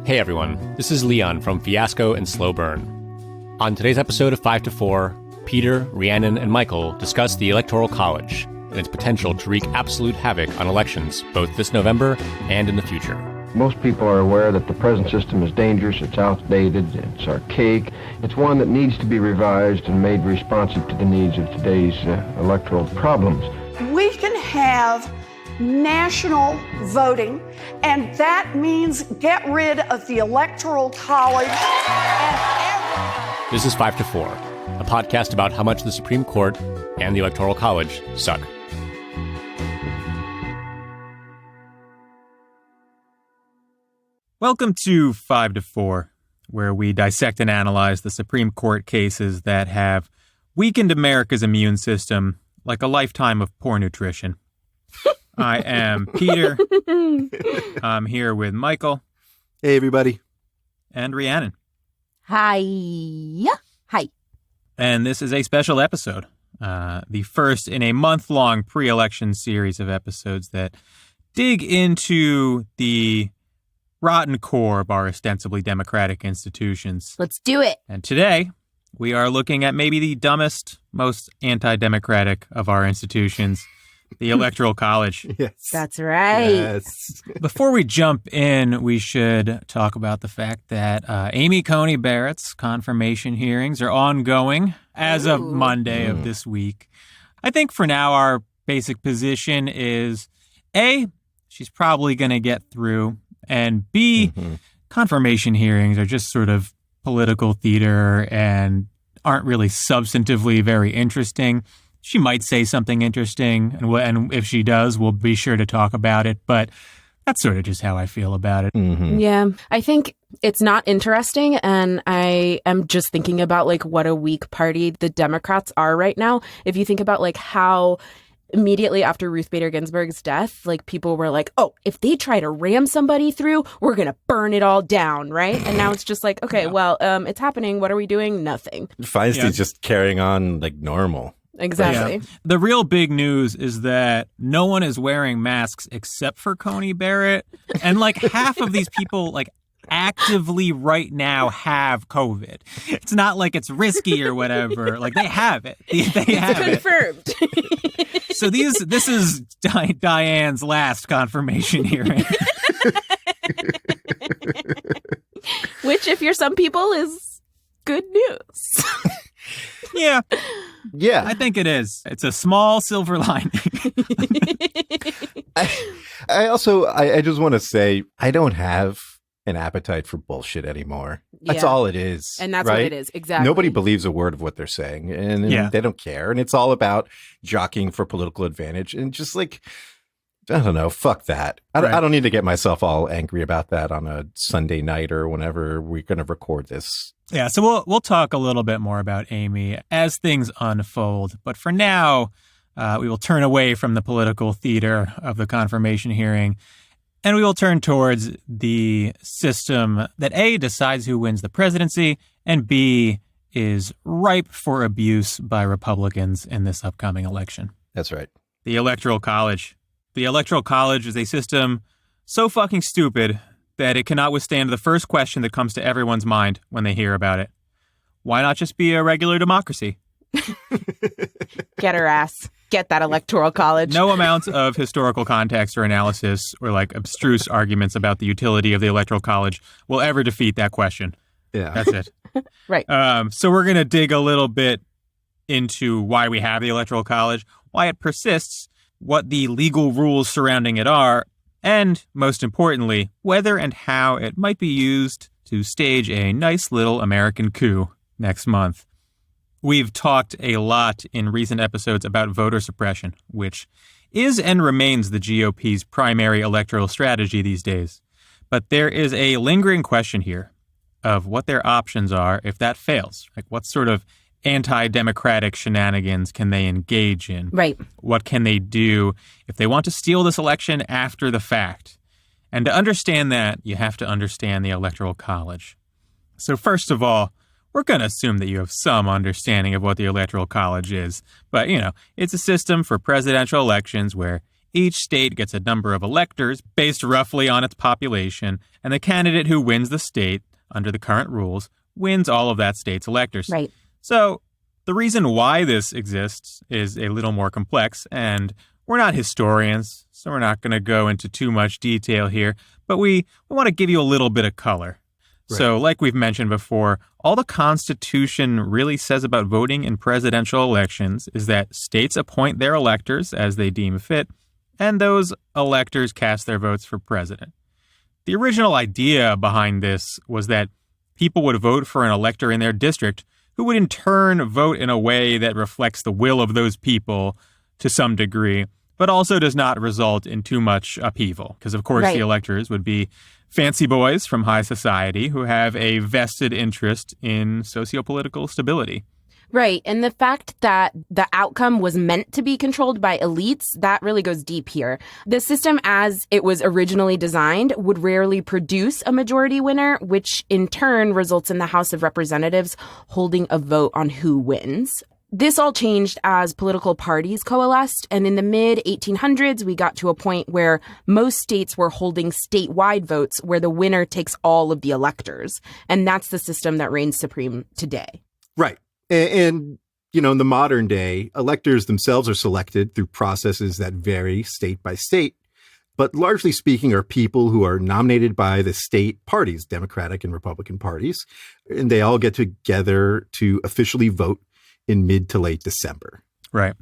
Hey everyone, this is Leon from Fiasco and Slow Burn. On today's episode of 5 to 4, Peter, Rhiannon, and Michael discuss the Electoral College and its potential to wreak absolute havoc on elections both this November and in the future. Most people are aware that the present system is dangerous, it's outdated, it's archaic. It's one that needs to be revised and made responsive to the needs of today's electoral problems. We can have national voting, and that means get rid of the Electoral College and everything. This is 5 to 4, a podcast about how much the Supreme Court and the Electoral College suck. Welcome to 5 to 4, where we dissect and analyze the Supreme Court cases that have weakened America's immune system like a lifetime of poor nutrition. I am Peter. I'm here with Michael. Hey, everybody. And Rhiannon. Hi. Hi. And this is a special episode, the first in a month-long pre-election series of episodes that dig into the rotten core of our ostensibly democratic institutions. Let's do it. And today, we are looking at maybe the dumbest, most anti-democratic of our institutions, the Electoral College. Yes. That's right. Yes. Before we jump in, we should talk about the fact that Amy Coney Barrett's confirmation hearings are ongoing as of Monday of this week. I think for now, our basic position is A, she's probably going to get through, and B, confirmation hearings are just sort of political theater and aren't really substantively very interesting. She might say something interesting, and if she does, we'll be sure to talk about it. But that's sort of just how I feel about it. Mm-hmm. Yeah, I think it's not interesting, and I am just thinking about like what a weak party the Democrats are right now. If you think about like how immediately after Ruth Bader Ginsburg's death, like people were like, oh, if they try to ram somebody through, we're going to burn it all down, right? And now it's just like, okay, well, it's happening. What are we doing? Nothing. Feinstein's just carrying on like normal. Exactly. Yeah. The real big news is that no one is wearing masks except for Coney Barrett. And like half of these people like actively right now have COVID. It's not like it's risky or whatever. Like they have it. They have It's confirmed. it. So this is Diane's last confirmation hearing. Which, if you're some people, is good news. Yeah. Yeah. I think it is. It's a small silver lining. I also just want to say, I don't have an appetite for bullshit anymore. That's Yeah. all it is. And that's right? what it is. Exactly. Nobody believes a word of what they're saying, and Yeah. they don't care. And it's all about jockeying for political advantage. And just like, I don't know, fuck that. Right. I don't need to get myself all angry about that on a Sunday night or whenever we're going to record this. Yeah, so we'll talk a little bit more about Amy as things unfold. But for now, we will turn away from the political theater of the confirmation hearing, and we will turn towards the system that A, decides who wins the presidency, and B, is ripe for abuse by Republicans in this upcoming election. That's right. The Electoral College. The Electoral College is a system so fucking stupid that it cannot withstand the first question that comes to everyone's mind when they hear about it. Why not just be a regular democracy? Get her ass. Get that Electoral College. No amount of historical context or analysis or like abstruse arguments about the utility of the Electoral College will ever defeat that question. Yeah. That's it. Right. So we're going to dig a little bit into why we have the Electoral College, why it persists, what the legal rules surrounding it are, and, most importantly, whether and how it might be used to stage a nice little American coup next month. We've talked a lot in recent episodes about voter suppression, which is and remains the GOP's primary electoral strategy these days. But there is a lingering question here of what their options are if that fails. Like, what sort of anti-democratic shenanigans can they engage in? Right. What can they do if they want to steal this election after the fact? And to understand that, you have to understand the Electoral College. So first of all, we're going to assume that you have some understanding of what the Electoral College is. But, it's a system for presidential elections where Each state gets a number of electors based roughly on its population, and the candidate who wins the state, under the current rules, wins all of that state's electors. Right. So the reason why this exists is a little more complex, and we're not historians, so we're not going to go into too much detail here, but we want to give you a little bit of color. Right. So like we've mentioned before, all the Constitution really says about voting in presidential elections is that states appoint their electors as they deem fit, and those electors cast their votes for president. The original idea behind this was that people would vote for an elector in their district who would in turn vote in a way that reflects the will of those people to some degree, but also does not result in too much upheaval. Because, of course, the electors would be fancy boys from high society who have a vested interest in sociopolitical stability. Right. And the fact that the outcome was meant to be controlled by elites, that really goes deep here. The system as it was originally designed would rarely produce a majority winner, which in turn results in the House of Representatives holding a vote on who wins. This all changed as political parties coalesced, and in the mid-1800s, we got to a point where most states were holding statewide votes where the winner takes all of the electors. And that's the system that reigns supreme today. Right. And, you know, in the modern day, electors themselves are selected through processes that vary state by state, but largely speaking are people who are nominated by the state parties, Democratic and Republican parties, and they all get together to officially vote in mid to late December. Right.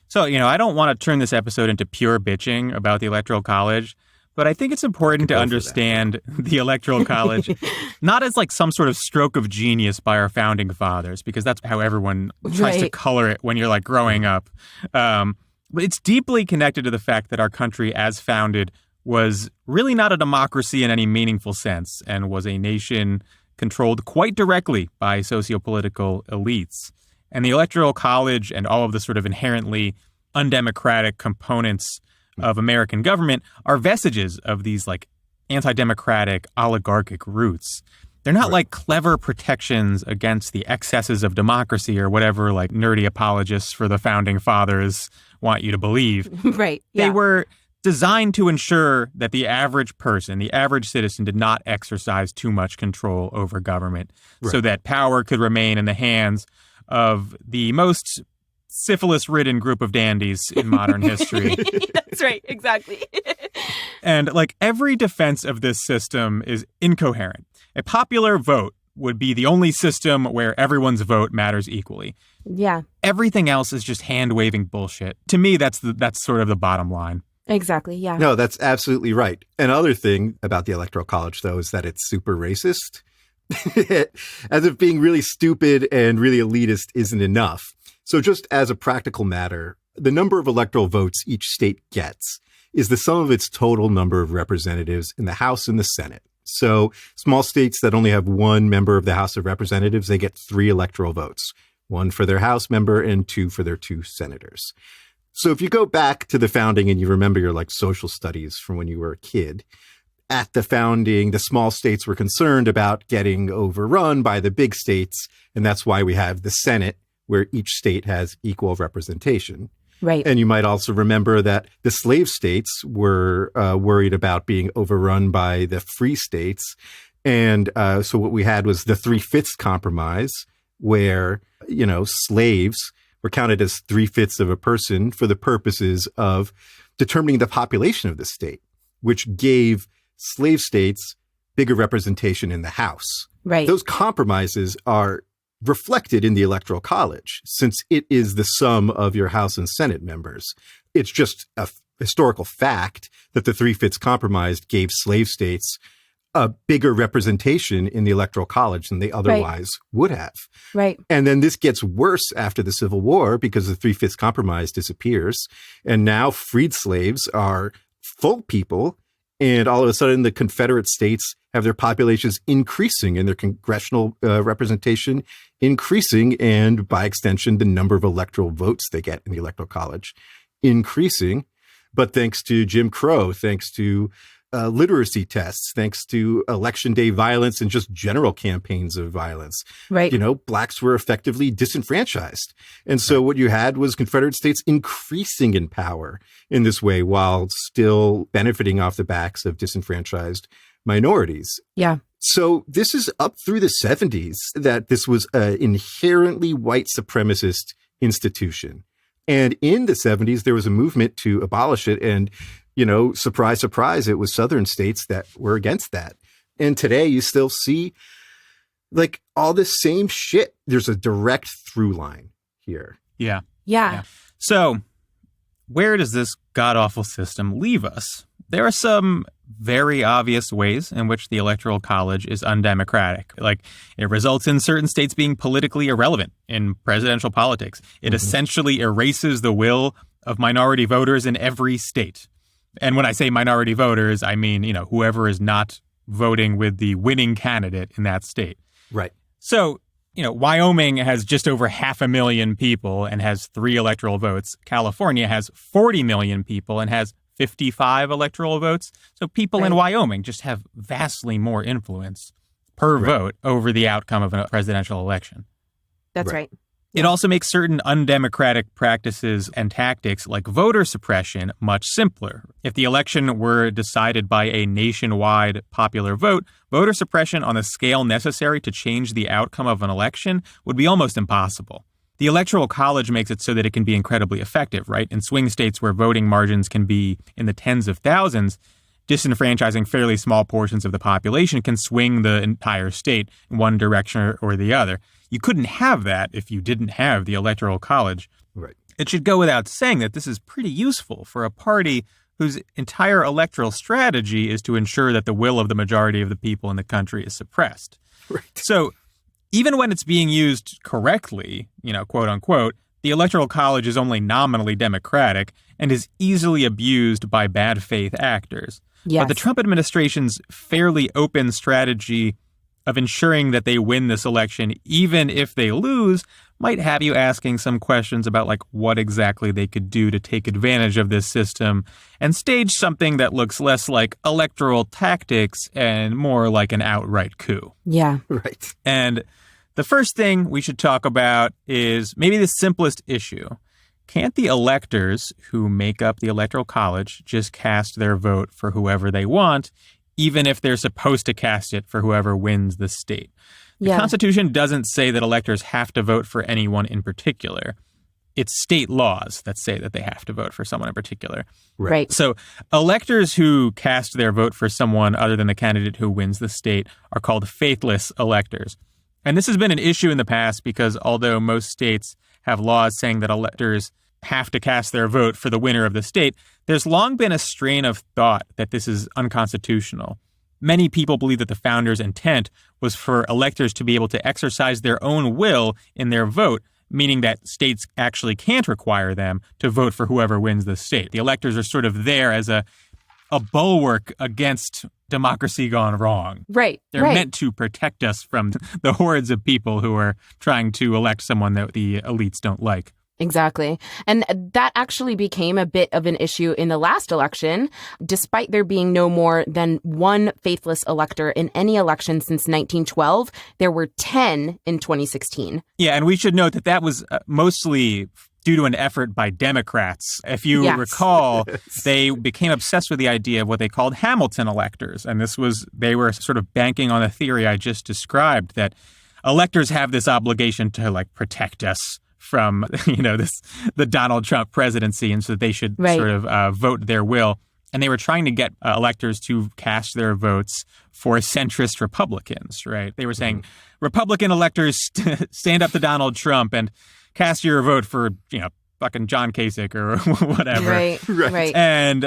So, you know, I don't want to turn this episode into pure bitching about the Electoral College, but I think it's important to understand the Electoral College not as like some sort of stroke of genius by our founding fathers, because that's how everyone tries to color it when you're like growing up. But it's deeply connected to the fact that our country as founded was really not a democracy in any meaningful sense and was a nation controlled quite directly by sociopolitical elites. And the Electoral College and all of the sort of inherently undemocratic components of American government are vestiges of these like anti-democratic oligarchic roots. They're not like clever protections against the excesses of democracy or whatever like nerdy apologists for the founding fathers want you to believe. Right. Yeah. They were designed to ensure that the average person, the average citizen, did not exercise too much control over government so that power could remain in the hands of the most syphilis-ridden group of dandies in modern history. That's right, exactly. And like every defense of this system is incoherent. A popular vote would be the only system where everyone's vote matters equally. Yeah. Everything else is just hand-waving bullshit. To me, that's sort of the bottom line. Exactly, yeah. No, that's absolutely right. Another thing about the Electoral College, though, is that it's super racist. As if being really stupid and really elitist isn't enough. So just as a practical matter, the number of electoral votes each state gets is the sum of its total number of representatives in the House and the Senate. So small states that only have one member of the House of Representatives, they get 3 electoral votes, 1 for their House member and 2 for their 2 senators. So if you go back to the founding and you remember your like social studies from when you were a kid, at the founding, the small states were concerned about getting overrun by the big states, and that's why we have the Senate, where each state has equal representation. Right. And you might also remember that the slave states were worried about being overrun by the free states. And so what we had was the 3/5 compromise, where, you know, slaves were counted as 3/5 of a person for the purposes of determining the population of the state, which gave slave states bigger representation in the House. Right. Those compromises are reflected in the Electoral College, since it is the sum of your House and Senate members. It's just a historical fact that the 3/5 compromise gave slave states a bigger representation in the Electoral College than they otherwise would have. Right. And then this gets worse after the Civil War because the 3/5 compromise disappears. And now freed slaves are full people. And all of a sudden, the Confederate states have their populations increasing and their congressional representation increasing. And by extension, the number of electoral votes they get in the Electoral College increasing. But thanks to Jim Crow, thanks to literacy tests, thanks to election day violence and just general campaigns of violence. Right. Blacks were effectively disenfranchised. And so what you had was Confederate states increasing in power in this way while still benefiting off the backs of disenfranchised minorities. Yeah. So this is up through the 70s that this was an inherently white supremacist institution. And in the 70s, there was a movement to abolish it. And, surprise, surprise, it was Southern states that were against that. And today you still see all this same shit. There's a direct through line here. Yeah. Yeah. So where does this god-awful system leave us? There are some very obvious ways in which the Electoral College is undemocratic. It results in certain states being politically irrelevant in presidential politics. It essentially erases the will of minority voters in every state. And when I say minority voters, I mean, whoever is not voting with the winning candidate in that state. Right. So, Wyoming has just over 500,000 people and has 3 electoral votes. California has 40 million people and has 55 electoral votes. So people in Wyoming just have vastly more influence per vote over the outcome of a presidential election. That's right. It also makes certain undemocratic practices and tactics like voter suppression much simpler. If the election were decided by a nationwide popular vote, voter suppression on the scale necessary to change the outcome of an election would be almost impossible. The Electoral College makes it so that it can be incredibly effective, right? In swing states where voting margins can be in the tens of thousands, disenfranchising fairly small portions of the population can swing the entire state in one direction or the other. You couldn't have that if you didn't have the Electoral College. Right. It should go without saying that this is pretty useful for a party whose entire electoral strategy is to ensure that the will of the majority of the people in the country is suppressed. Right. So even when it's being used correctly, quote unquote, the Electoral College is only nominally democratic and is easily abused by bad faith actors. Yes. But the Trump administration's fairly open strategy of ensuring that they win this election, even if they lose, might have you asking some questions about what exactly they could do to take advantage of this system and stage something that looks less like electoral tactics and more like an outright coup. Yeah. Right. And the first thing we should talk about is maybe the simplest issue. Can't the electors who make up the Electoral College just cast their vote for whoever they want, even if they're supposed to cast it for whoever wins the state? The Constitution doesn't say that electors have to vote for anyone in particular. It's state laws that say that they have to vote for someone in particular. Right. So electors who cast their vote for someone other than the candidate who wins the state are called faithless electors. And this has been an issue in the past because although most states have laws saying that electors have to cast their vote for the winner of the state, there's long been a strain of thought that this is unconstitutional. Many people believe that the founders' intent was for electors to be able to exercise their own will in their vote, meaning that states actually can't require them to vote for whoever wins the state. The electors are sort of there as a bulwark against democracy gone wrong. Right. They're meant to protect us from the hordes of people who are trying to elect someone that the elites don't like. Exactly. And that actually became a bit of an issue in the last election, despite there being no more than one faithless elector in any election since 1912. There were 10 in 2016. Yeah, and we should note that that was mostly due to an effort by Democrats. If you recall, they became obsessed with the idea of what they called Hamilton electors. And they were sort of banking on the theory I just described, that electors have this obligation to protect us from, the Donald Trump presidency, and so they should sort of vote their will. And they were trying to get electors to cast their votes for centrist Republicans, right? They were saying, Republican electors stand up to Donald Trump and cast your vote for, fucking John Kasich or whatever. Right. And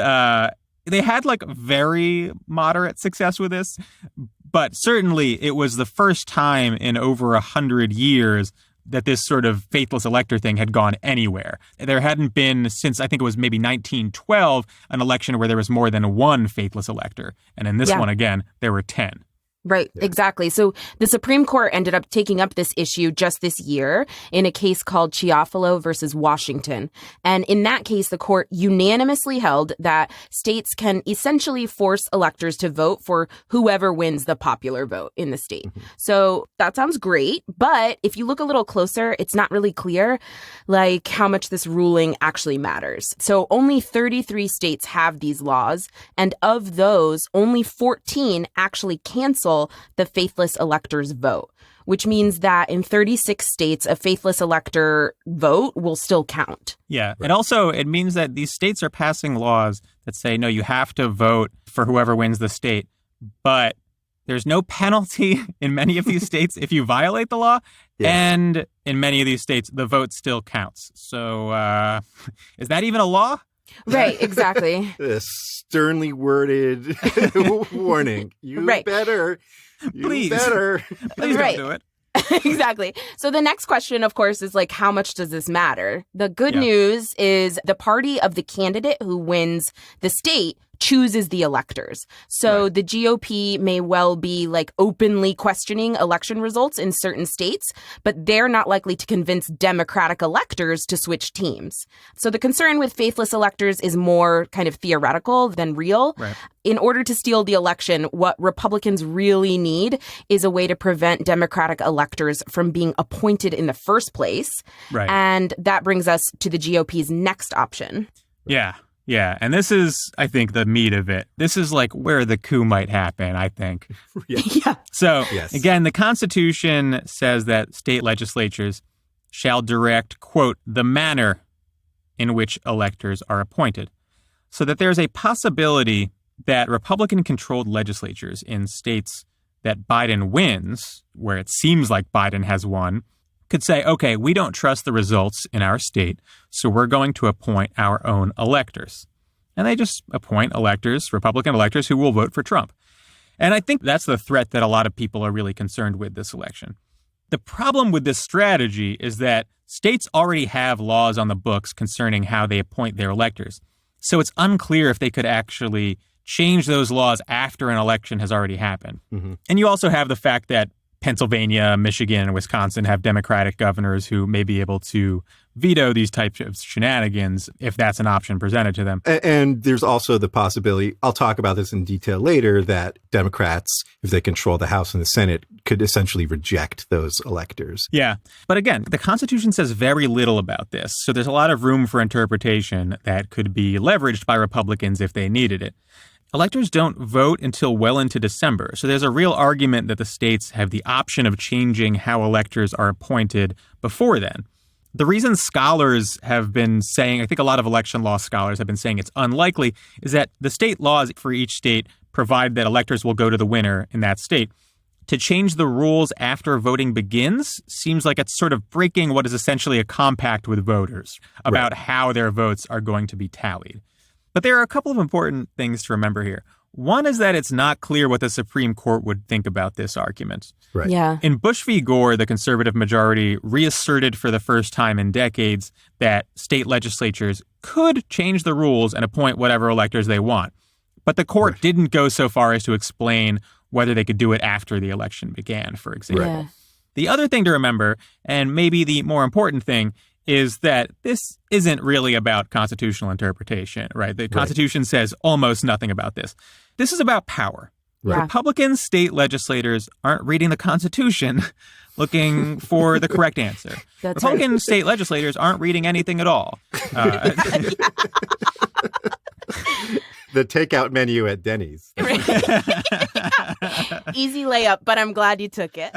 they had very moderate success with this, but certainly it was the first time in over 100 years that this sort of faithless elector thing had gone anywhere. There hadn't been since, I think it was maybe 1912, an election where there was more than one faithless elector. And in this one, again, there were 10. Right, exactly. So the Supreme Court ended up taking up this issue just this year in a case called Chiafalo versus Washington. And in that case, the court unanimously held that states can essentially force electors to vote for whoever wins the popular vote in the state. So that sounds great. But if you look a little closer, it's not really clear like how much this ruling actually matters. So only 33 states have these laws. And of those, only 14 actually cancel the faithless elector's vote, which means that in 36 states, a faithless elector vote will still count. Yeah. Right. And also, it means that these states are passing laws that say, no, you have to vote for whoever wins the state. But there's no penalty in many of these states if you violate the law. Yeah. And in many of these states, the vote still counts. So is that even a law? Right, exactly. A sternly worded warning. You better. Please don't do it. Exactly. So the next question, of course, is like, how much does this matter? The good news is the party of the candidate who wins the state chooses the electors. So the GOP may well be like openly questioning election results in certain states, but they're not likely to convince Democratic electors to switch teams. So the concern with faithless electors is more kind of theoretical than real. Right. In order to steal the election, what Republicans really need is a way to prevent Democratic electors from being appointed in the first place. Right. And that brings us to the GOP's next option. Yeah. Yeah, and this is, I think, the meat of it. This is like where the coup might happen, I think. Yeah. So, again, the Constitution says that state legislatures shall direct, quote, the manner in which electors are appointed. So that there's a possibility that Republican-controlled legislatures in states that Biden wins, where it seems like Biden has won, could say, okay, we don't trust the results in our state, so we're going to appoint our own electors. And they just appoint electors, Republican electors, who will vote for Trump. And I think that's the threat that a lot of people are really concerned with this election. The problem with this strategy is that states already have laws on the books concerning how they appoint their electors. So it's unclear if they could actually change those laws after an election has already happened. Mm-hmm. And you also have the fact that Pennsylvania, Michigan, and Wisconsin have Democratic governors who may be able to veto these types of shenanigans if that's an option presented to them. And there's also the possibility, I'll talk about this in detail later, that Democrats, if they control the House and the Senate, could essentially reject those electors. Yeah. But again, the Constitution says very little about this. So there's a lot of room for interpretation that could be leveraged by Republicans if they needed it. Electors don't vote until well into December, so there's a real argument that the states have the option of changing how electors are appointed before then. The reason scholars have been saying, I think a lot of election law scholars have been saying it's unlikely, is that the state laws for each state provide that electors will go to the winner in that state. To change the rules after voting begins seems like it's sort of breaking what is essentially a compact with voters about how their votes are going to be tallied. But there are a couple of important things to remember here. One is that it's not clear what the Supreme Court would think about this argument. Right. Yeah. In Bush v. Gore, the conservative majority reasserted for the first time in decades that state legislatures could change the rules and appoint whatever electors they want. But the court didn't go so far as to explain whether they could do it after the election began, for example. Yeah. The other thing to remember, and maybe the more important thing, is that this isn't really about constitutional interpretation, right? The Constitution says almost nothing about this. This is about power. Right. Republican state legislators aren't reading the Constitution looking for the correct answer. Republican state legislators aren't reading anything at all. The takeout menu at Denny's. Easy layup, but I'm glad you took it.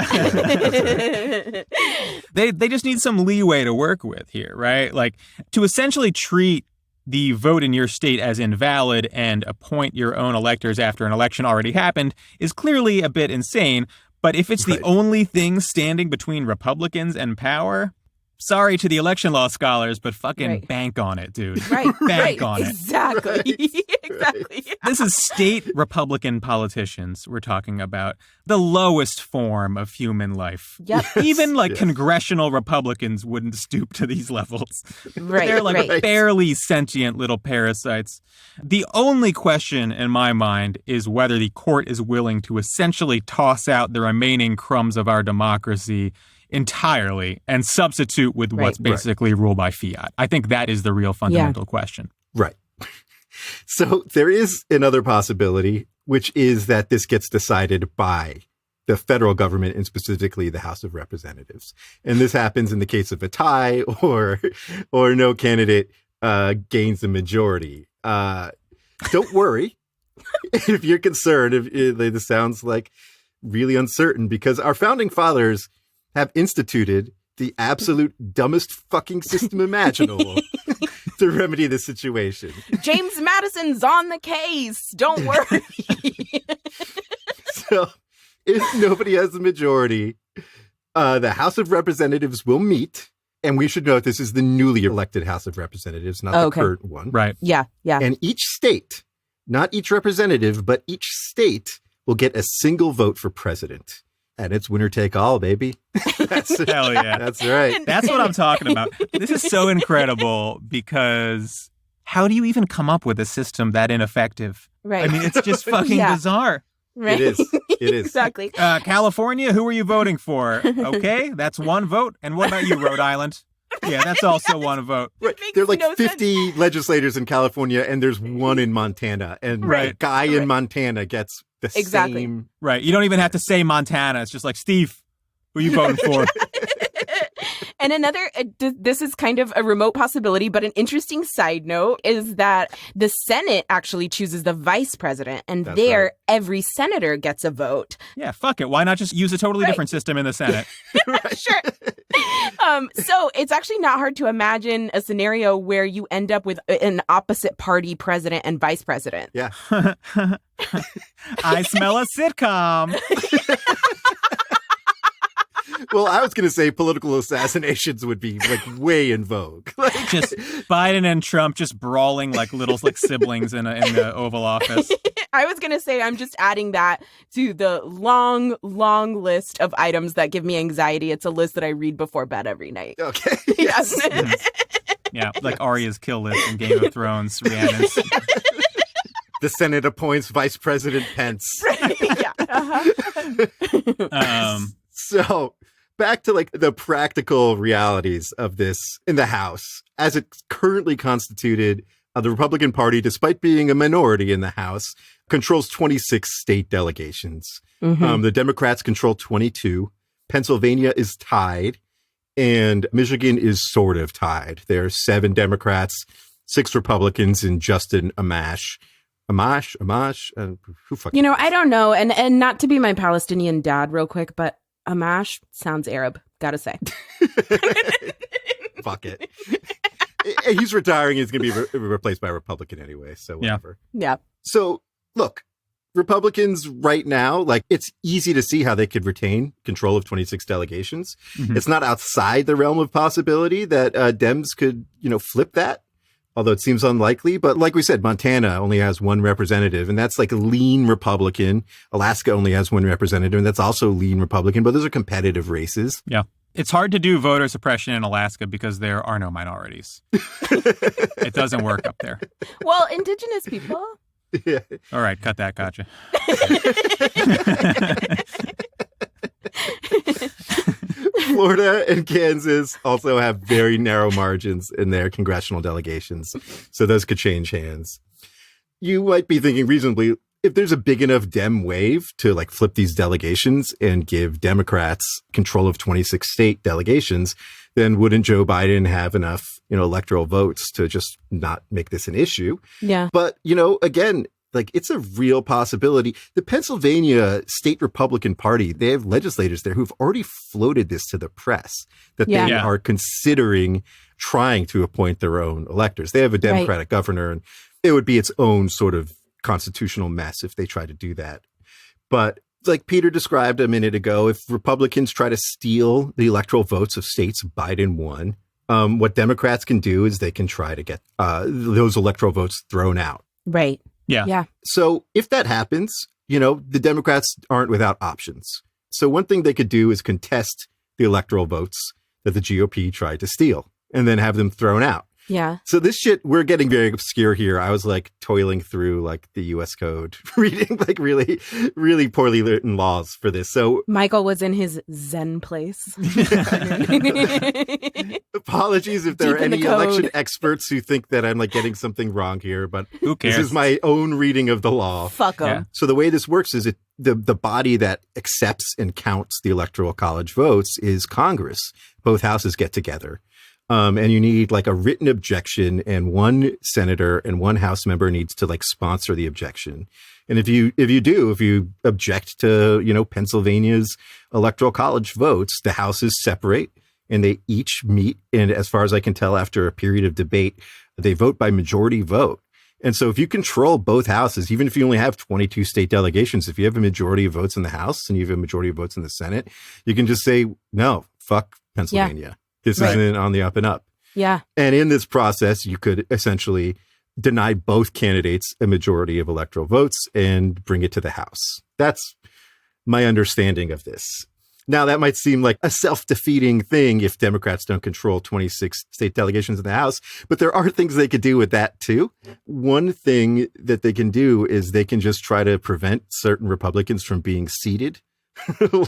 They just need some leeway to work with here, right? Like to essentially treat the vote in your state as invalid and appoint your own electors after an election already happened is clearly a bit insane. But if it's the only thing standing between Republicans and power, sorry to the election law scholars, but fucking Right. bank on it, dude. Right. Bank right. on it. Exactly. Exactly. This is state Republican politicians we're talking about. The lowest form of human life. Yep. Even like yes. congressional Republicans wouldn't stoop to these levels. Right. They're like right. barely sentient little parasites. The only question in my mind is whether the court is willing to essentially toss out the remaining crumbs of our democracy entirely and substitute with what's basically ruled by fiat. I think that is the real fundamental question. Right. So there is another possibility, which is that this gets decided by the federal government and specifically the House of Representatives. And this happens in the case of a tie or no candidate gains a majority. Don't worry if you're concerned, if this sounds like really uncertain, because our founding fathers have instituted the absolute dumbest fucking system imaginable to remedy the situation. James Madison's on the case. Don't worry. So if nobody has a majority, the House of Representatives will meet. And we should note this is the newly elected House of Representatives, not the current one. Right. Yeah. Yeah. And each state, not each representative, but each state will get a single vote for president. And it's winner take all, baby. Hell yeah. That's right. That's what I'm talking about. This is so incredible because how do you even come up with a system that ineffective? Right. I mean, it's just fucking bizarre. Right. It is. It is. Exactly. California, who are you voting for? Okay, that's one vote. And what about you, Rhode Island? Yeah, that's also one vote. Right. There are like 50 legislators in California, and there's one in Montana. And the guy in Montana gets the same. Right. You don't even have to say Montana. It's just like, Steve, who are you voting for? And another, this is kind of a remote possibility, but an interesting side note is that the Senate actually chooses the vice president, and every senator gets a vote. Yeah, fuck it. Why not just use a totally different system in the Senate? Sure. So it's actually not hard to imagine a scenario where you end up with an opposite party president and vice president. Yeah. I smell a sitcom. Well, I was going to say political assassinations would be like way in vogue. Just Biden and Trump just brawling like little like siblings in the Oval Office. I was going to say I'm just adding that to the long, long list of items that give me anxiety. It's a list that I read before bed every night. Okay. Yes. Yeah, like Arya's kill list in Game of Thrones, Rhiannon's. The Senate appoints Vice President Pence. Yeah. Uh-huh. So back to like the practical realities of this in the House. As it's currently constituted, the Republican Party, despite being a minority in the House, controls 26 state delegations. Mm-hmm. The Democrats control 22. Pennsylvania is tied. And Michigan is sort of tied. There are 7 Democrats, 6 Republicans, and Justin Amash. Amash? Who fucking... I don't know. And not to be my Palestinian dad real quick, but Amash sounds Arab, gotta say. Fuck it. He's retiring. He's going to be replaced by a Republican anyway, so whatever. Yeah. So, look, Republicans right now, like, it's easy to see how they could retain control of 26 delegations. Mm-hmm. It's not outside the realm of possibility that Dems could, flip that. Although it seems unlikely. But like we said, Montana only has 1 representative, and that's like a lean Republican. Alaska only has 1 representative, and that's also lean Republican. But those are competitive races. Yeah. It's hard to do voter suppression in Alaska because there are no minorities. It doesn't work up there. Well, indigenous people. Yeah. All right, cut that. Gotcha. Florida and Kansas also have very narrow margins in their congressional delegations, so those could change hands. You might be thinking reasonably, if there's a big enough Dem wave to like flip these delegations and give Democrats control of 26 state delegations, then wouldn't Joe Biden have enough, electoral votes to just not make this an issue? Yeah. But, again, like, it's a real possibility. The Pennsylvania State Republican Party, they have legislators there who've already floated this to the press, that they are considering trying to appoint their own electors. They have a Democratic governor, and it would be its own sort of constitutional mess if they try to do that. But Like Peter described a minute ago, if Republicans try to steal the electoral votes of states Biden won, what Democrats can do is they can try to get those electoral votes thrown out. Right. Yeah. So if that happens, the Democrats aren't without options. So one thing they could do is contest the electoral votes that the GOP tried to steal and then have them thrown out. Yeah. So this shit, we're getting very obscure here. I was like toiling through like the US code, reading like really, really poorly written laws for this. So Michael was in his Zen place. Apologies if there Deep are in the any code. election experts who think that I'm like getting something wrong here, but Who cares? this is my own reading of the law. Fuck 'em. Yeah. So the way this works is the body that accepts and counts the Electoral College votes is Congress. Both houses get together. And you need like a written objection, and one senator and one House member needs to like sponsor the objection. And if you object to, Pennsylvania's Electoral College votes, the houses separate and they each meet. And as far as I can tell, after a period of debate, they vote by majority vote. And so if you control both houses, even if you only have 22 state delegations, if you have a majority of votes in the House and you have a majority of votes in the Senate, you can just say, no, fuck Pennsylvania. This isn't on the up and up. Yeah. And in this process, you could essentially deny both candidates a majority of electoral votes and bring it to the House. That's my understanding of this. Now, that might seem like a self-defeating thing if Democrats don't control 26 state delegations in the House, but there are things they could do with that, too. One thing that they can do is they can just try to prevent certain Republicans from being seated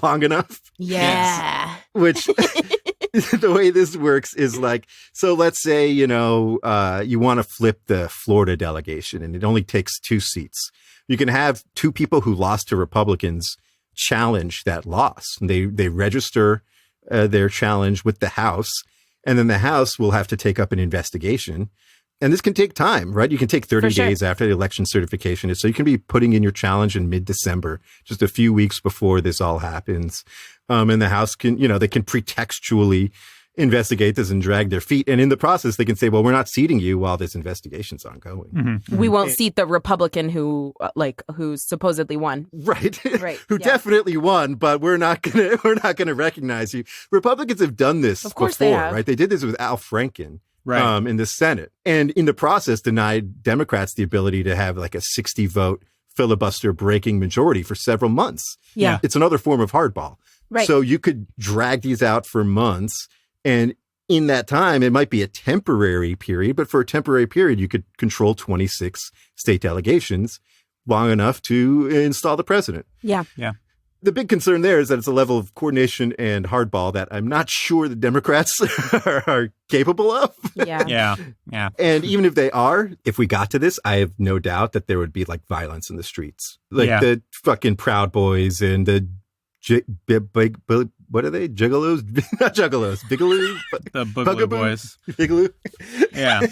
long enough. Yeah. Which the way this works is like, so let's say, you want to flip the Florida delegation and it only takes 2 seats. You can have 2 people who lost to Republicans challenge that loss. And they register their challenge with the House, and then the House will have to take up an investigation. And this can take time, right? You can take 30 days after the election certification. So you can be putting in your challenge in mid-December, just a few weeks before this all happens. And the House can, they can pretextually investigate this and drag their feet. And in the process, they can say, well, we're not seating you while this investigation's ongoing. Mm-hmm. We won't seat the Republican who supposedly won. Right. Right. Who Yeah. definitely won, but we're not gonna recognize you. Republicans have done this Of course before, they have. right? They did this with Al Franken. Right. In the Senate, and in the process denied Democrats the ability to have like a 60-vote filibuster breaking majority for several months. Yeah. It's another form of hardball. Right. So you could drag these out for months, and in that time, it might be a temporary period, but for a temporary period, you could control 26 state delegations long enough to install the president. Yeah. The big concern there is that it's a level of coordination and hardball that I'm not sure the Democrats are capable of. Yeah. Yeah. And even if they are, if we got to this, I have no doubt that there would be like violence in the streets. Like the fucking Proud Boys and the what are they? Juggalos? Not Juggalos. Bigaloo? The Boogaloo Boys. Bigaloo? Yeah.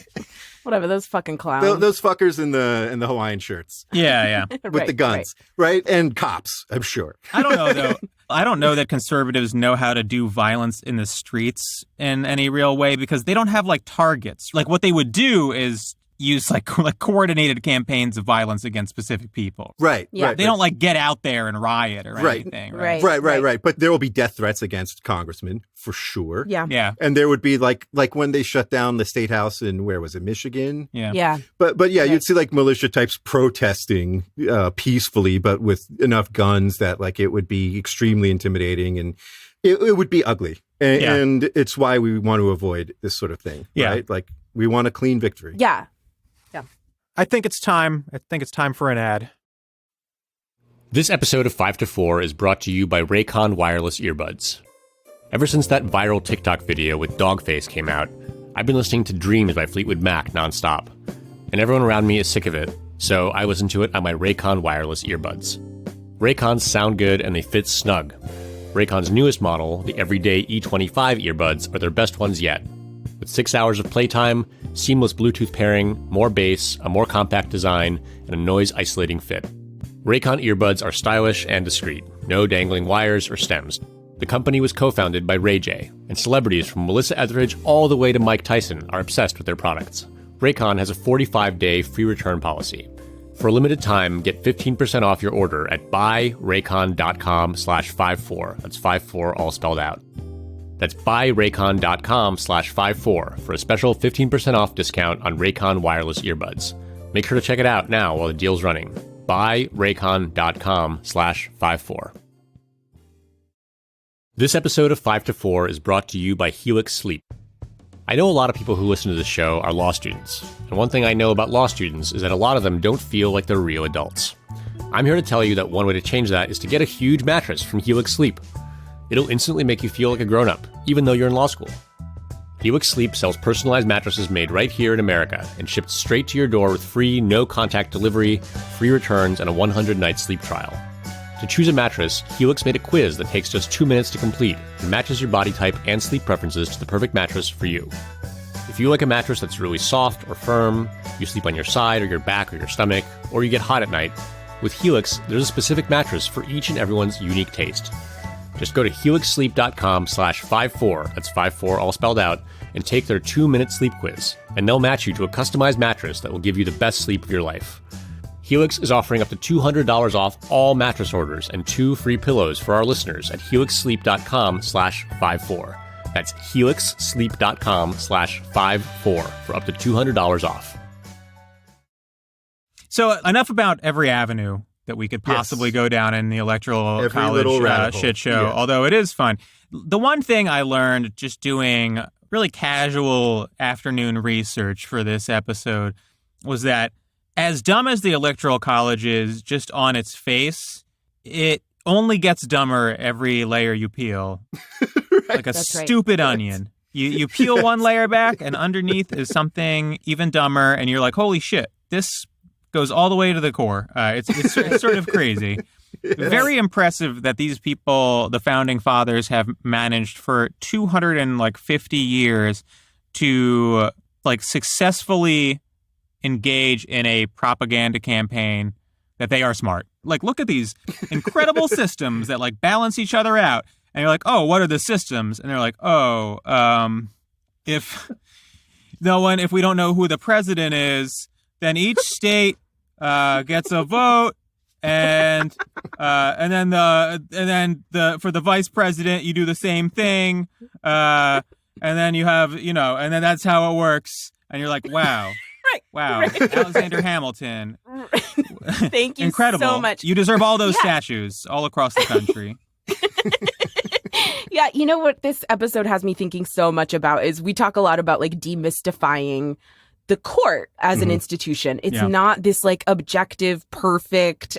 Whatever, those fucking clowns. Those fuckers in the Hawaiian shirts. Yeah. With the guns. Right? And cops, I'm sure. I don't know, though. I don't know that conservatives know how to do violence in the streets in any real way because they don't have like targets. Like what they would do is use like coordinated campaigns of violence against specific people. Right. Yeah. Right. They don't like get out there and riot or anything. Right. Right. But there will be death threats against congressmen for sure. Yeah. Yeah. And there would be like when they shut down the state house in, where was it, Michigan? Yeah. Yeah. But yeah, you'd see like militia types protesting peacefully, but with enough guns that like it would be extremely intimidating and it would be ugly. And it's why we want to avoid this sort of thing. Yeah. Right? Like we want a clean victory. Yeah. I think it's time for an ad. This episode of 5 to 4 is brought to you by Raycon wireless earbuds. Ever since that viral TikTok video with Dogface came out, I've been listening to Dreams by Fleetwood Mac nonstop. And everyone around me is sick of it, so I listen to it on my Raycon wireless earbuds. Raycons sound good and they fit snug. Raycon's newest model, the Everyday E25 earbuds, are their best ones yet. With 6 hours of playtime, seamless Bluetooth pairing, more bass, a more compact design, and a noise-isolating fit. Raycon earbuds are stylish and discreet, no dangling wires or stems. The company was co-founded by Ray J, and celebrities from Melissa Etheridge all the way to Mike Tyson are obsessed with their products. Raycon has a 45-day free return policy. For a limited time, get 15% off your order at buyraycon.com/54. That's 54 all spelled out. That's buyraycon.com/54 for a special 15% off discount on Raycon wireless earbuds. Make sure to check it out now while the deal's running. buyraycon.com/54. This episode of 5 to 4 is brought to you by Helix Sleep. I know a lot of people who listen to this show are law students, and one thing I know about law students is that a lot of them don't feel like they're real adults. I'm here to tell you that one way to change that is to get a huge mattress from Helix Sleep. It'll instantly make you feel like a grown-up, even though you're in law school. Helix Sleep sells personalized mattresses made right here in America and shipped straight to your door with free, no-contact delivery, free returns, and a 100-night sleep trial. To choose a mattress, Helix made a quiz that takes just 2 minutes to complete and matches your body type and sleep preferences to the perfect mattress for you. If you like a mattress that's really soft or firm, you sleep on your side or your back or your stomach, or you get hot at night, with Helix, there's a specific mattress for each and everyone's unique taste. Just go to helixsleep.com/54, that's 54 all spelled out, and take their 2-minute sleep quiz, and they'll match you to a customized mattress that will give you the best sleep of your life. Helix is offering up to $200 off all mattress orders and 2 free pillows for our listeners at helixsleep.com/54. That's helixsleep.com/54 for up to $200 off. So enough about every avenue that we could possibly go down in the Electoral College shit show, although it is fun. The one thing I learned just doing really casual afternoon research for this episode was that as dumb as the Electoral College is just on its face, it only gets dumber every layer you peel. Right. Like a stupid onion. You peel one layer back and underneath is something even dumber and you're like, holy shit, this goes all the way to the core. It's sort of crazy. Yes. Very impressive that these people, the founding fathers, have managed for 250 years to successfully engage in a propaganda campaign that they are smart. Look at these incredible systems that balance each other out. And you're like, oh, what are the systems? And they're like, if we don't know who the president is, then each state gets a vote, and then for the vice president you do the same thing, and then you have and then that's how it works. And you're like, wow. Wow, right. Alexander Hamilton. Thank you Incredible. So much. You deserve all those statues all across the country. Yeah, you know what this episode has me thinking so much about is we talk a lot about demystifying the court as an institution. It's not this objective, perfect,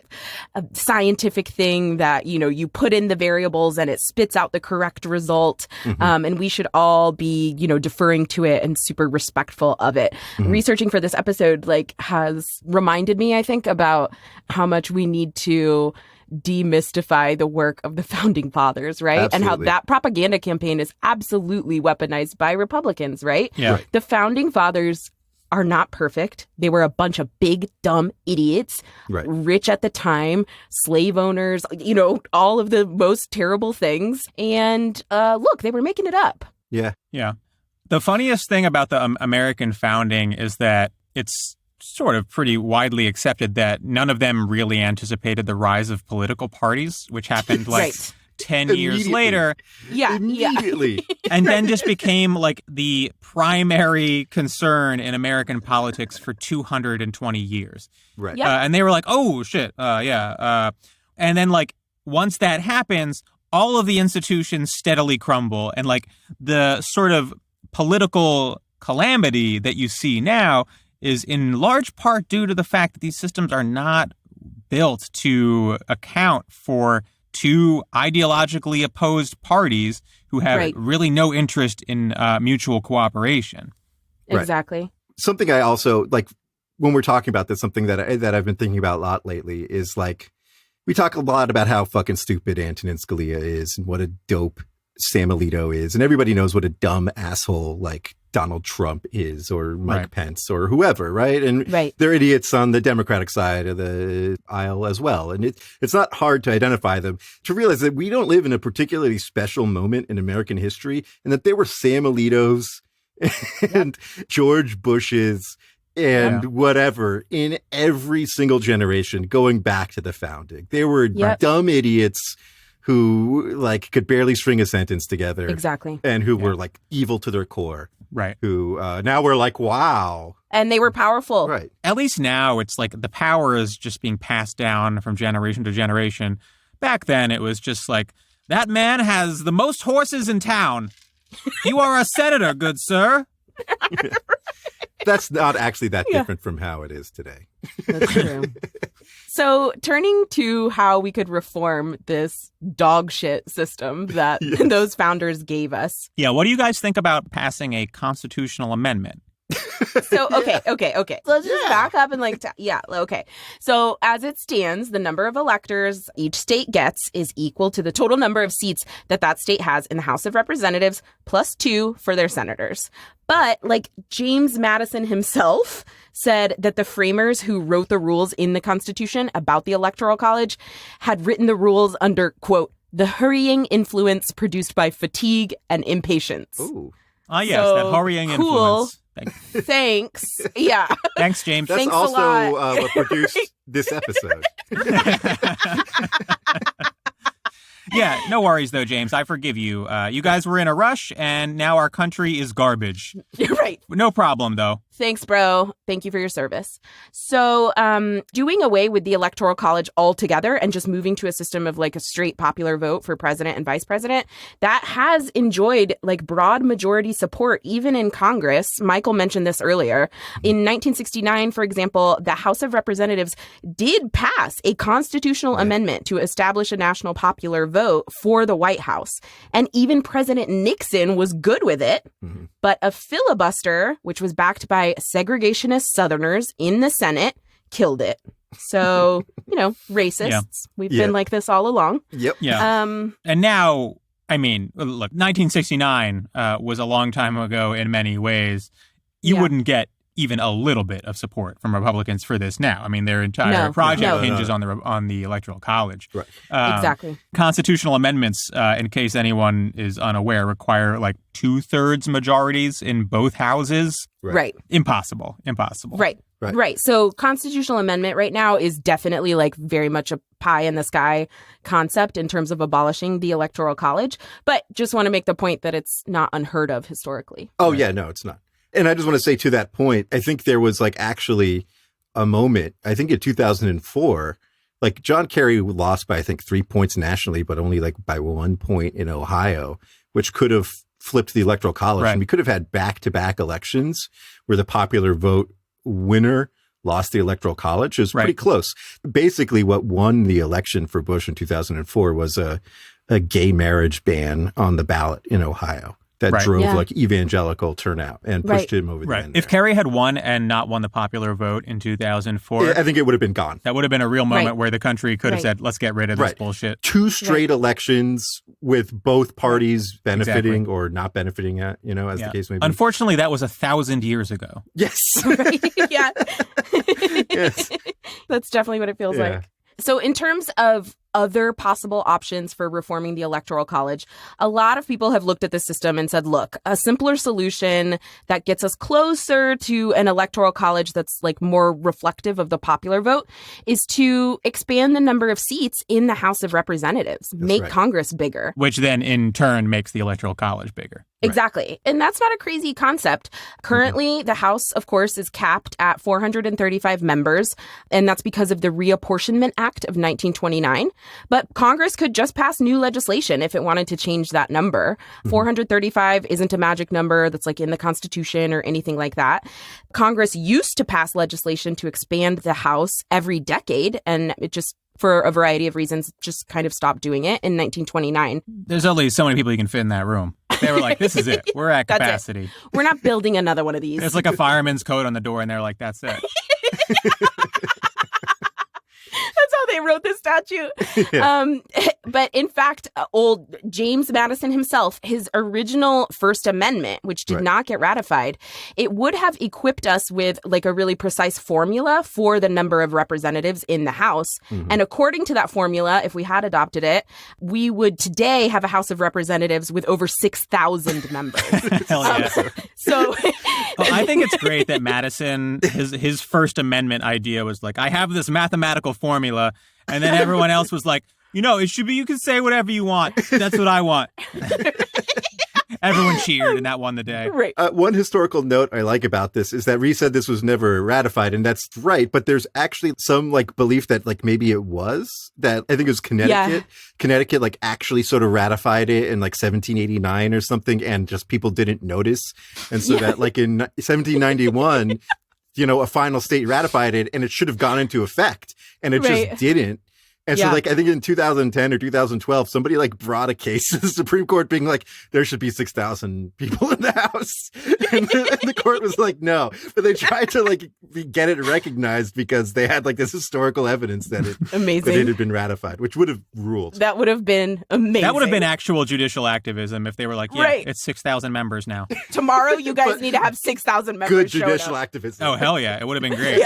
scientific thing that, you put in the variables and it spits out the correct result. And we should all be, deferring to it and super respectful of it. Researching for this episode, has reminded me, I think, about how much we need to demystify the work of the founding fathers, right? Absolutely. And how that propaganda campaign is absolutely weaponized by Republicans, right? Yeah. Right. The founding fathers are not perfect. They were a bunch of big, dumb idiots, rich at the time, slave owners, all of the most terrible things. And look, they were making it up. Yeah. Yeah. The funniest thing about the American founding is that it's sort of pretty widely accepted that none of them really anticipated the rise of political parties, which happened 10 years later. Yeah. Immediately. And then just became the primary concern in American politics for 220 years. Right. Yep. And they were like, oh, shit. And then once that happens, all of the institutions steadily crumble. And the sort of political calamity that you see now is in large part due to the fact that these systems are not built to account for two ideologically opposed parties who have really no interest in mutual cooperation. Exactly. Something I also when we're talking about this, something that I've been thinking about a lot lately is we talk a lot about how fucking stupid Antonin Scalia is and what a dope Sam Alito is, and everybody knows what a dumb asshole Donald Trump is, or Mike Pence, or whoever, right? And they're idiots on the Democratic side of the aisle as well. And it's not hard to identify them, to realize that we don't live in a particularly special moment in American history, and that there were Sam Alitos and George Bushes and whatever in every single generation going back to the founding. There were dumb idiots who like could barely string a sentence together. Exactly. And who were like evil to their core. Right. Who now we're like, wow. And they were powerful. Right. At least now it's like the power is just being passed down from generation to generation. Back then it was just like, that man has the most horses in town. You are a senator, good sir. That's not actually that different from how it is today. That's true. So turning to how we could reform this dog shit system that those founders gave us. Yeah, what do you guys think about passing a constitutional amendment? So, okay. Let's just back up and okay. So as it stands, the number of electors each state gets is equal to the total number of seats that state has in the House of Representatives plus 2 for their senators. But like James Madison himself said that the framers who wrote the rules in the Constitution about the Electoral College had written the rules under, quote, the hurrying influence produced by fatigue and impatience. Ooh. Ah, yes, that hurrying influence. Thanks. Yeah. Thanks, James. That's Thanks also what produced this episode. Yeah, no worries, though, James. I forgive you. You guys were in a rush, and now our country is garbage. You're right. No problem, though. Thanks, bro. Thank you for your service. So doing away with the Electoral College altogether and just moving to a system of like a straight popular vote for president and vice president, that has enjoyed like broad majority support even in Congress. Michael mentioned this earlier. In 1969, for example, the House of Representatives did pass a constitutional amendment to establish a national popular vote for the White House. And even President Nixon was good with it. Mm-hmm. But a filibuster, which was backed by segregationist Southerners in the Senate, killed it. So, racists. Yeah. We've been like this all along. Yep. Yeah. And now, I mean, look, 1969 was a long time ago in many ways. You wouldn't get even a little bit of support from Republicans for this now. I mean, their entire project hinges on the Electoral College. Right. Exactly. Constitutional amendments, in case anyone is unaware, require like 2/3 majorities in both houses. Right. Impossible. Right. So constitutional amendment right now is definitely like very much a pie in the sky concept in terms of abolishing the Electoral College. But just want to make the point that it's not unheard of historically. Oh, yeah, no, it's not. And I just want to say to that point, I think there was like actually a moment, I think in 2004, like John Kerry lost by, I think, 3 points nationally, but only like by 1 point in Ohio, which could have flipped the Electoral College. Right. And we could have had back-to-back elections where the popular vote winner lost the Electoral College. It was pretty close. Basically, what won the election for Bush in 2004 was a gay marriage ban on the ballot in Ohio. That drove like evangelical turnout and pushed him over the end. If Kerry had won and not won the popular vote in 2004, I think it would have been gone. That would have been a real moment where the country could have said, let's get rid of this bullshit. 2 straight elections with both parties benefiting or not benefiting, as the case may be. Unfortunately, that was 1,000 years ago. Yes. Yeah. Yes. That's definitely what it feels like. So in terms of other possible options for reforming the Electoral College, a lot of people have looked at the system and said, look, a simpler solution that gets us closer to an Electoral College that's like more reflective of the popular vote is to expand the number of seats in the House of Representatives, make Congress bigger. Which then in turn makes the Electoral College bigger. Exactly. And that's not a crazy concept. Currently, the House, of course, is capped at 435 members, and that's because of the Reapportionment Act of 1929. But Congress could just pass new legislation if it wanted to change that number. 435 isn't a magic number that's like in the Constitution or anything like that. Congress used to pass legislation to expand the House every decade, and it just, for a variety of reasons, just kind of stopped doing it in 1929. There's only so many people you can fit in that room. They were like, this is it. We're at capacity. We're not building another one of these. There's like a fireman's code on the door, and they're like, that's it. That's how they wrote the statute. Yeah. But in fact, old James Madison himself, his original First Amendment, which did not get ratified, it would have equipped us with like a really precise formula for the number of representatives in the House. And according to that formula, if we had adopted it, we would today have a House of Representatives with over 6,000 members. Hell yeah. So I think it's great that Madison, his First Amendment idea was like, I have this mathematical formula. And then everyone else was like, it should be, you can say whatever you want. That's what I want. Everyone cheered and that won the day. Right. One historical note I like about this is that Rhee said this was never ratified, and that's right. But there's actually some like belief that like maybe it was, that I think it was Connecticut. Yeah. Connecticut like actually sort of ratified it in like 1789 or something, and just people didn't notice. And so that like in 1791, a final state ratified it, and it should have gone into effect, and it just didn't. And so, like, I think in 2010 or 2012, somebody, like, brought a case to the Supreme Court being like, there should be 6,000 people in the House. And the court was like, no. But they tried to, like, get it recognized because they had, like, this historical evidence that it had been ratified, which would have ruled. That would have been amazing. That would have been actual judicial activism if they were like, it's 6,000 members now. Tomorrow, you guys need to have 6,000 members. Good judicial activism. Oh, hell yeah. It would have been great.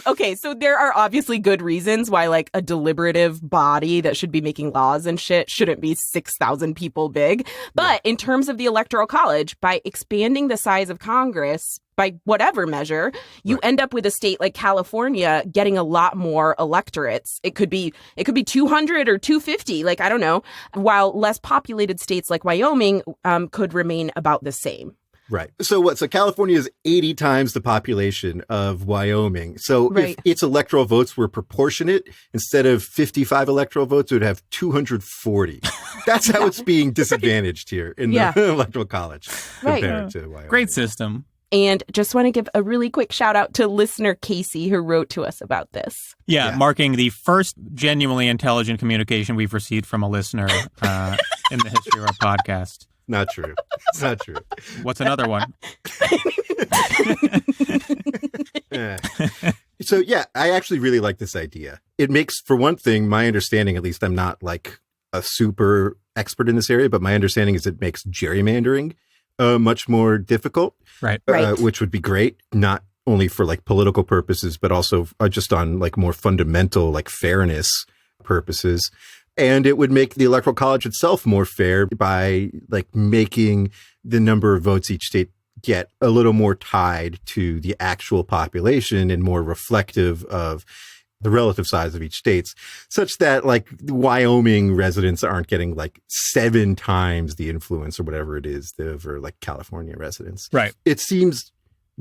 Okay, so there are obviously good reasons why like a deliberative body that should be making laws and shit shouldn't be 6,000 people big. But in terms of the Electoral College, by expanding the size of Congress by whatever measure, you end up with a state like California getting a lot more electorates. It could be 200 or 250, like I don't know, while less populated states like Wyoming could remain about the same. Right. So California is 80 times the population of Wyoming. So if its electoral votes were proportionate, instead of 55 electoral votes, it would have 240. That's how it's being disadvantaged here in the Electoral College compared to Wyoming. Great system. And just want to give a really quick shout out to listener Casey, who wrote to us about this. Yeah, marking the first genuinely intelligent communication we've received from a listener in the history of our podcast. Not true. It's not true. What's another one? So, I actually really like this idea. It makes, for one thing, my understanding, at least I'm not like a super expert in this area, but my understanding is it makes gerrymandering much more difficult. Right. Which would be great, not only for like political purposes, but also just on like more fundamental like fairness purposes. And it would make the Electoral College itself more fair by like making the number of votes each state get a little more tied to the actual population and more reflective of the relative size of each states, such that like Wyoming residents aren't getting like 7 times the influence or whatever it is over like California residents. Right. It seems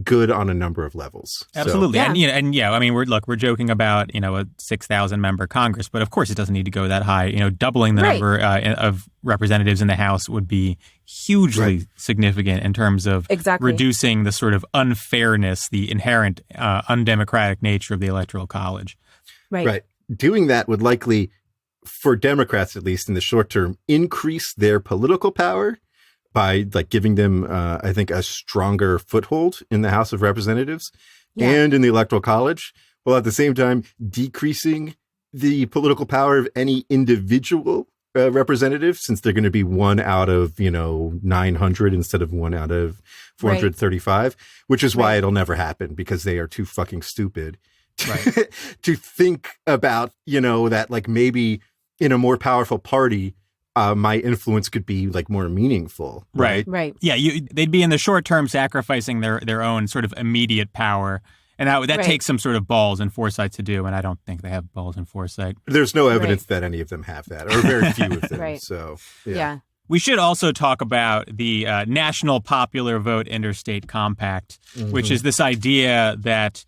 good on a number of levels. Absolutely. So. I mean, we're joking about, a 6,000 member Congress, but of course it doesn't need to go that high. Doubling the number of representatives in the House would be hugely significant in terms of reducing the sort of unfairness, the inherent undemocratic nature of the Electoral College. Right. Doing that would likely, for Democrats at least in the short term, increase their political power by like giving them, I think, a stronger foothold in the House of Representatives and in the Electoral College, while at the same time decreasing the political power of any individual representative, since they're going to be 1 out of, 900 instead of 1 out of 435, which is why it'll never happen, because they are too fucking stupid to think about, that like maybe in a more powerful party, my influence could be like more meaningful. Right. Yeah. They'd be in the short term sacrificing their own sort of immediate power. And that takes some sort of balls and foresight to do. And I don't think they have balls and foresight. There's no evidence that any of them have that, or very few of them. So, yeah. We should also talk about the National Popular Vote Interstate Compact, which is this idea that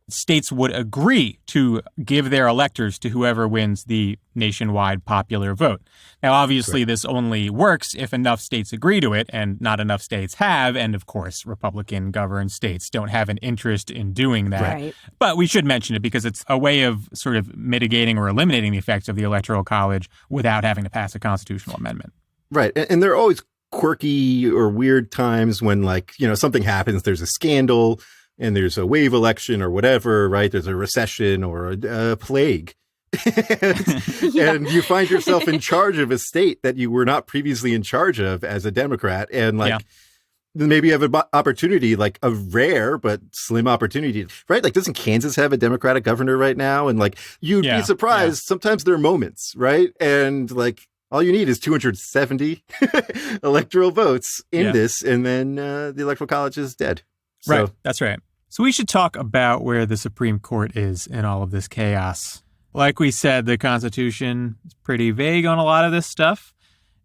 states would agree to give their electors to whoever wins the nationwide popular vote. Now, obviously, this only works if enough states agree to it, and not enough states have. And of course, Republican-governed states don't have an interest in doing that. Right. But we should mention it because it's a way of sort of mitigating or eliminating the effects of the Electoral College without having to pass a constitutional amendment. Right. And there are always quirky or weird times when, like, something happens, there's a scandal, and there's a wave election or whatever, right? There's a recession or a plague. And you find yourself in charge of a state that you were not previously in charge of as a Democrat. And maybe you have an opportunity, like a rare but slim opportunity, right? Like, doesn't Kansas have a Democratic governor right now? And like, you'd be surprised. Sometimes there are moments, right? And like, all you need is 270 electoral votes in this, and then the Electoral College is dead. So, right. That's right. So we should talk about where the Supreme Court is in all of this chaos. Like we said, the Constitution is pretty vague on a lot of this stuff.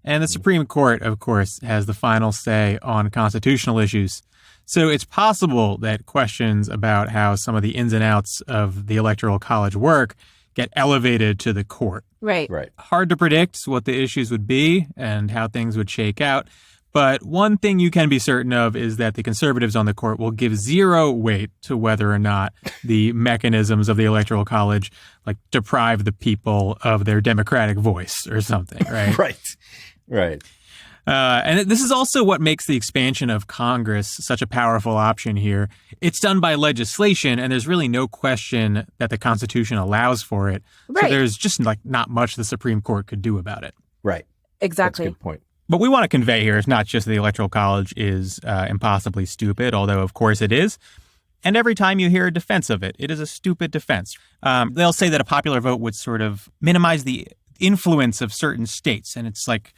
And the Supreme Court, of course, has the final say on constitutional issues. So it's possible that questions about how some of the ins and outs of the Electoral College work get elevated to the court. Right. Hard to predict what the issues would be and how things would shake out. But one thing you can be certain of is that the conservatives on the court will give zero weight to whether or not the mechanisms of the Electoral College like deprive the people of their democratic voice or something, right? Right. And this is also what makes the expansion of Congress such a powerful option here. It's done by legislation, and there's really no question that the Constitution allows for it. Right. So there's just like not much the Supreme Court could do about it. Right. Exactly. That's a good point. What we want to convey here is not just that the Electoral College is impossibly stupid, although of course it is. And every time you hear a defense of it, it is a stupid defense. They'll say that a popular vote would sort of minimize the influence of certain states. And it's like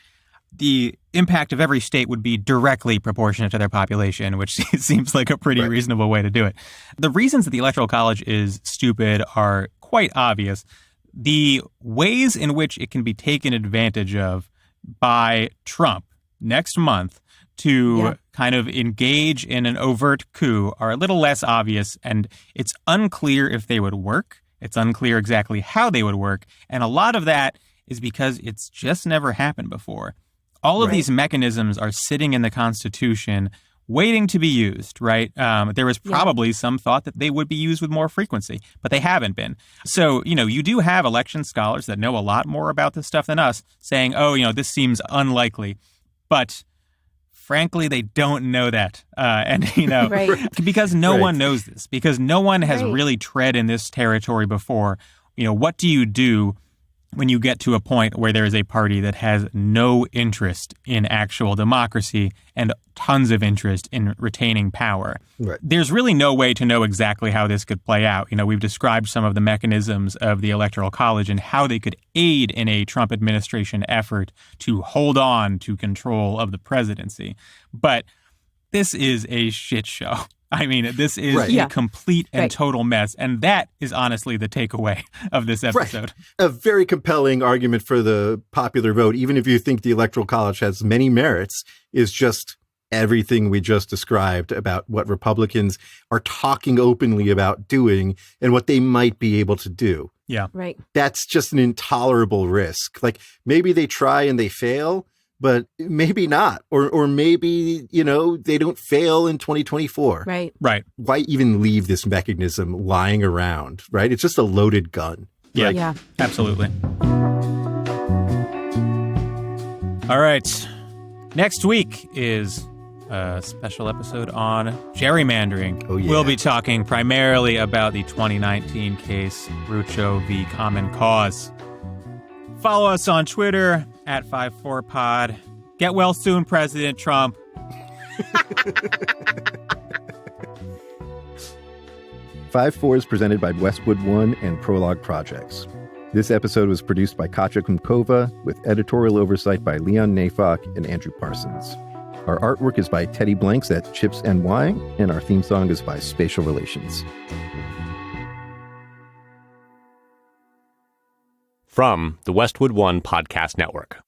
the impact of every state would be directly proportionate to their population, which seems like a pretty reasonable way to do it. The reasons that the Electoral College is stupid are quite obvious. The ways in which it can be taken advantage of by Trump next month to kind of engage in an overt coup are a little less obvious, and it's unclear if they would work. It's unclear exactly how they would work, and a lot of that is because it's just never happened before. All of these mechanisms are sitting in the Constitution waiting to be used, right? There was probably some thought that they would be used with more frequency, but they haven't been. So, you do have election scholars that know a lot more about this stuff than us saying, this seems unlikely. But frankly, they don't know that. Because no one knows this, because no one has really tread in this territory before. What do you do when you get to a point where there is a party that has no interest in actual democracy and tons of interest in retaining power? Right. There's really no way to know exactly how this could play out. We've described some of the mechanisms of the Electoral College and how they could aid in a Trump administration effort to hold on to control of the presidency. But this is a shit show. I mean, this is a complete and total mess. And that is honestly the takeaway of this episode. Right. A very compelling argument for the popular vote, even if you think the Electoral College has many merits, is just everything we just described about what Republicans are talking openly about doing and what they might be able to do. Yeah. Right. That's just an intolerable risk. Like, maybe they try and they fail, but maybe not. Or maybe, they don't fail in 2024. Right. Why even leave this mechanism lying around, right? It's just a loaded gun. Yeah. Absolutely. All right. Next week is a special episode on gerrymandering. Oh, yeah. We'll be talking primarily about the 2019 case, Rucho v. Common Cause. Follow us on Twitter at 54pod. Get well soon, President Trump. 5-4 is presented by Westwood One and Prologue Projects. This episode was produced by Katja Kumkova with editorial oversight by Leon Nafok and Andrew Parsons. Our artwork is by Teddy Blanks at Chips NY, and our theme song is by Spatial Relations. From the Westwood One Podcast Network.